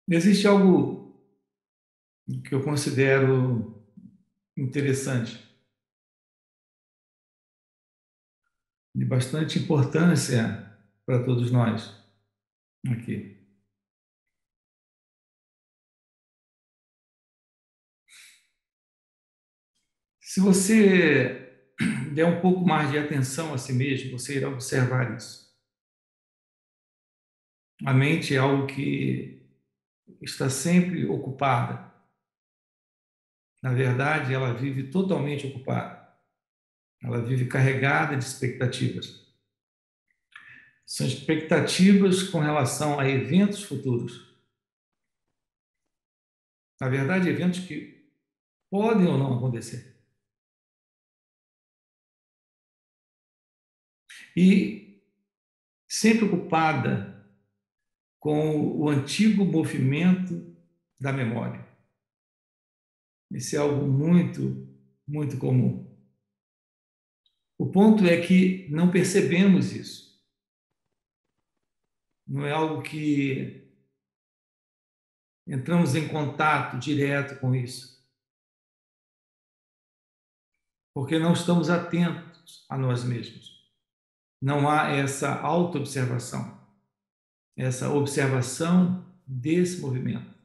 Existe algo que eu considero interessante, de bastante importância para todos nós aqui. Se você der um pouco mais de atenção a si mesmo, você irá observar isso. A mente é algo que está sempre ocupada. Na verdade, ela vive totalmente ocupada. Ela vive carregada de expectativas. São expectativas com relação a eventos futuros. Na verdade, eventos que podem ou não acontecer. E sempre ocupada com o antigo movimento da memória. Isso é algo muito, muito comum. O ponto é que não percebemos isso. Não é algo que entramos em contato direto com isso, porque não estamos atentos a nós mesmos. Não há essa autoobservação, essa observação desse movimento.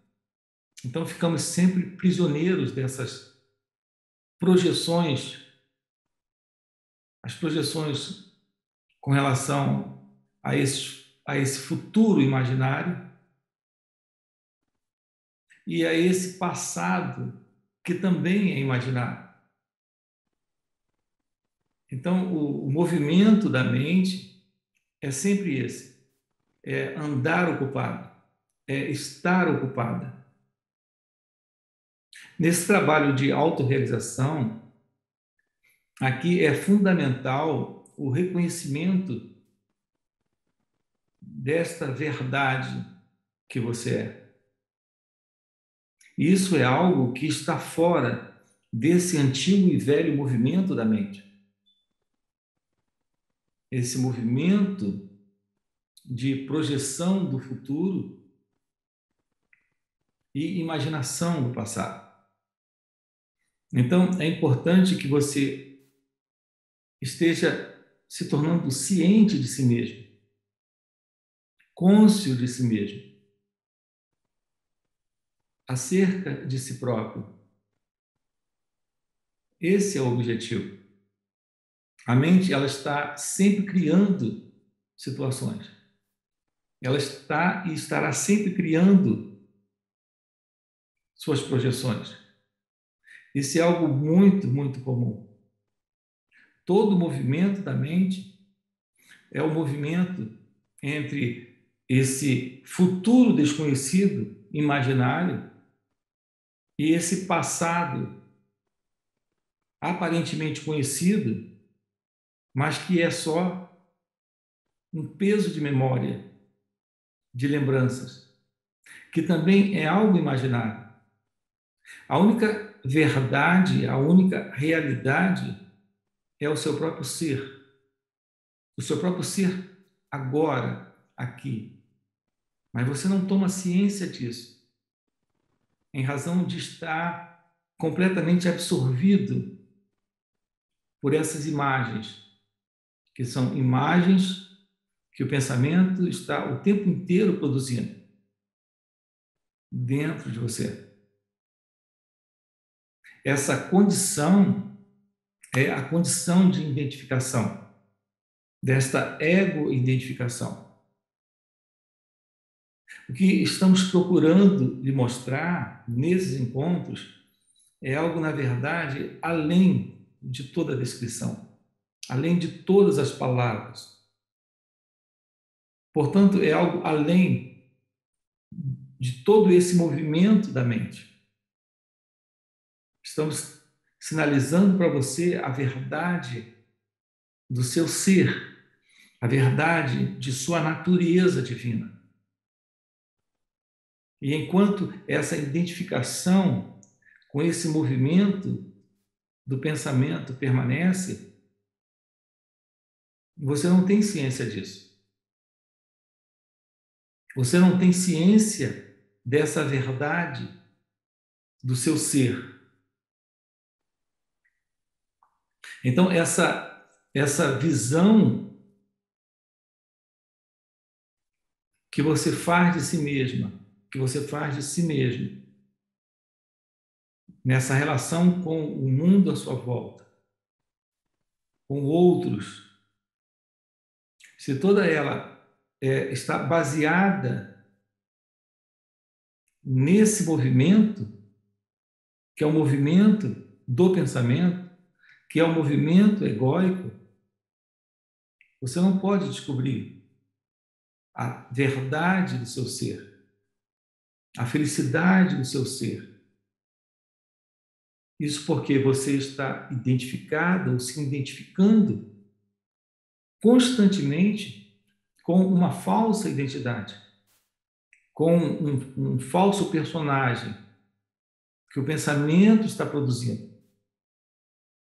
Então ficamos sempre prisioneiros dessas projeções, as projeções com relação a esse futuro imaginário e a esse passado que também é imaginário. Então, o movimento da mente é sempre esse: é andar ocupado, é estar ocupada. Nesse trabalho de autorrealização, aqui é fundamental o reconhecimento desta verdade que você é. Isso é algo que está fora desse antigo e velho movimento da mente. Esse movimento de projeção do futuro e imaginação do passado. Então, é importante que você esteja se tornando ciente de si mesmo, cônscio de si mesmo, acerca de si próprio. Esse é o objetivo. A mente, ela está sempre criando situações. Ela está e estará sempre criando suas projeções. Isso é algo muito, muito comum. Todo movimento da mente é o movimento entre esse futuro desconhecido, imaginário, e esse passado aparentemente conhecido, mas que é só um peso de memória, de lembranças, que também é algo imaginário. A única verdade, a única realidade é o seu próprio ser. O seu próprio ser agora, aqui. Mas você não toma ciência disso, em razão de estar completamente absorvido por essas imagens, que são imagens que o pensamento está o tempo inteiro produzindo dentro de você. Essa condição é a condição de identificação, desta ego-identificação. O que estamos procurando lhe mostrar nesses encontros é algo, na verdade, além de toda a descrição, além de todas as palavras. Portanto, é algo além de todo esse movimento da mente. Estamos sinalizando para você a verdade do seu ser, a verdade de sua natureza divina. E enquanto essa identificação com esse movimento do pensamento permanece, você não tem ciência disso. Você não tem ciência dessa verdade do seu ser. Então, essa visão que você faz de si mesma, que você faz de si mesmo, nessa relação com o mundo à sua volta, com outros, se toda ela está baseada nesse movimento, que é o movimento do pensamento, que é o movimento egóico, você não pode descobrir a verdade do seu ser, a felicidade do seu ser. Isso porque você está identificado ou se identificando constantemente com uma falsa identidade, com um falso personagem que o pensamento está produzindo,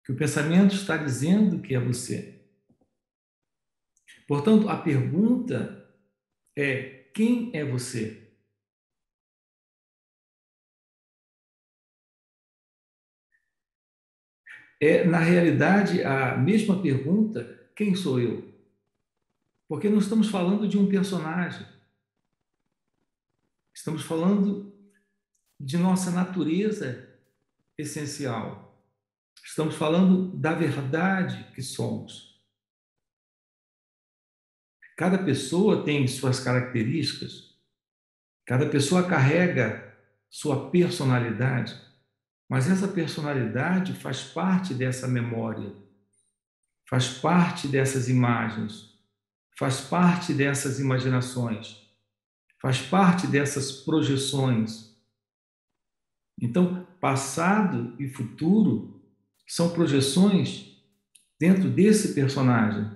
que o pensamento está dizendo que é você. Portanto, a pergunta é: quem é você? É, na realidade, a mesma pergunta: quem sou eu? Porque não estamos falando de um personagem, estamos falando de nossa natureza essencial. Estamos falando da verdade que somos. Cada pessoa tem suas características, cada pessoa carrega sua personalidade, mas essa personalidade faz parte dessa memória, faz parte dessas imagens, faz parte dessas imaginações, faz parte dessas projeções. Então, passado e futuro são projeções dentro desse personagem.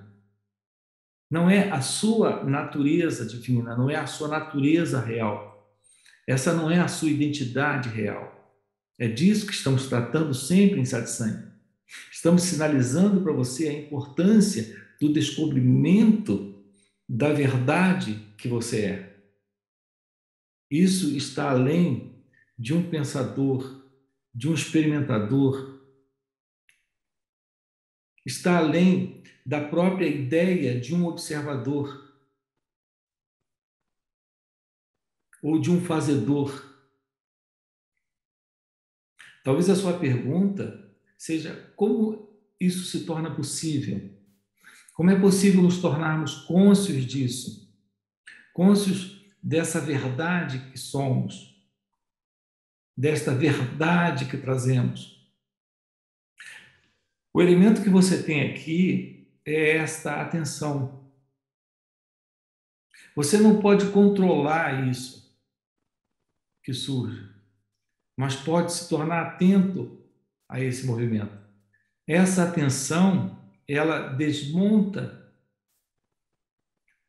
Não é a sua natureza divina, não é a sua natureza real. Essa não é a sua identidade real. É disso que estamos tratando sempre em satsang. Estamos sinalizando para você a importância do descobrimento da verdade que você é. Isso está além de um pensador, de um experimentador, está além da própria ideia de um observador ou de um fazedor. Talvez a sua pergunta seja: como isso se torna possível? Como é possível nos tornarmos cônscios disso? Cônscios dessa verdade que somos, desta verdade que trazemos? O elemento que você tem aqui é esta atenção. Você não pode controlar isso que surge, mas pode se tornar atento a esse movimento. Essa atenção, ela desmonta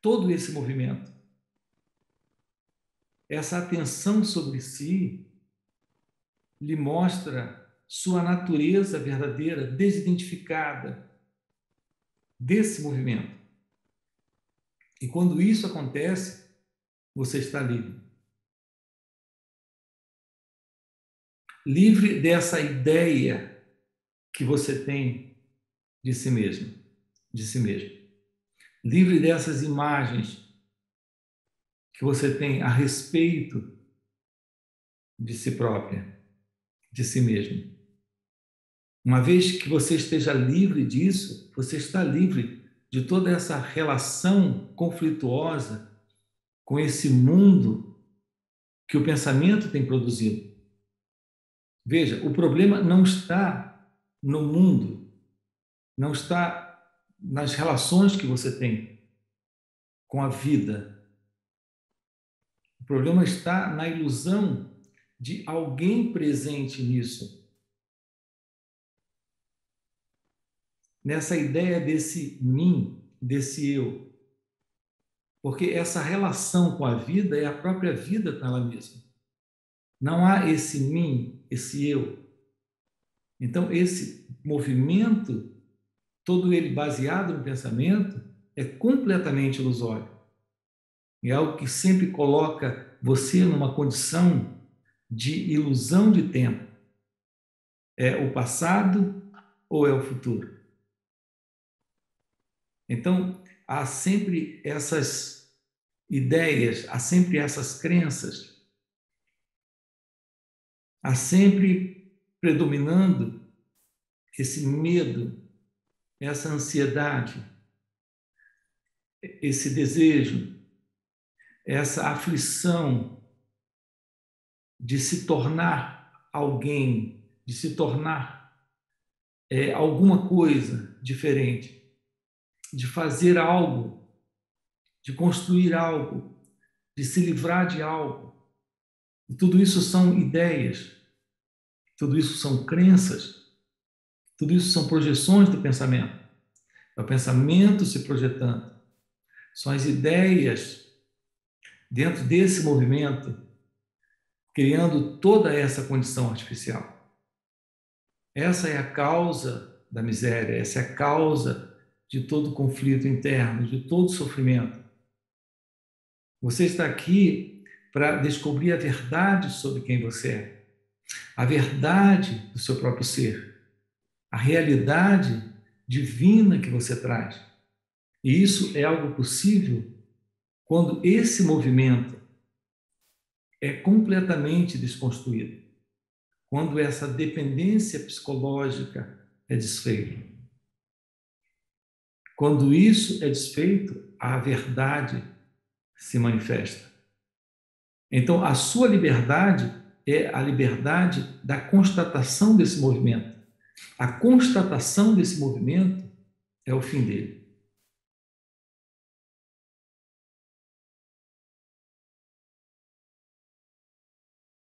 todo esse movimento. Essa atenção sobre si lhe mostra sua natureza verdadeira, desidentificada desse movimento. E quando isso acontece, você está livre. Livre dessa ideia que você tem de si mesmo, de si mesmo. Livre dessas imagens que você tem a respeito de si própria, de si mesmo. Uma vez que você esteja livre disso, você está livre de toda essa relação conflituosa com esse mundo que o pensamento tem produzido. Veja, o problema não está no mundo, não está nas relações que você tem com a vida. O problema está na ilusão de alguém presente nisso. Nessa ideia desse mim, desse eu. Porque essa relação com a vida é a própria vida com ela mesma. Não há esse mim, esse eu. Então, esse movimento, todo ele baseado no pensamento, é completamente ilusório. É algo que sempre coloca você numa condição de ilusão de tempo. É o passado ou é o futuro? Então, há sempre essas ideias, há sempre essas crenças, há sempre predominando esse medo, essa ansiedade, esse desejo, essa aflição de se tornar alguém, de se tornar alguma coisa diferente, de fazer algo, de construir algo, de se livrar de algo. E tudo isso são ideias, tudo isso são crenças, tudo isso são projeções do pensamento. É o pensamento se projetando. São as ideias dentro desse movimento criando toda essa condição artificial. Essa é a causa da miséria, essa é a causa de todo conflito interno, de todo sofrimento. Você está aqui para descobrir a verdade sobre quem você é, a verdade do seu próprio ser, a realidade divina que você traz. E isso é algo possível quando esse movimento é completamente desconstruído, quando essa dependência psicológica é desfeita. Quando isso é desfeito, a verdade se manifesta. Então, a sua liberdade é a liberdade da constatação desse movimento. A constatação desse movimento é o fim dele.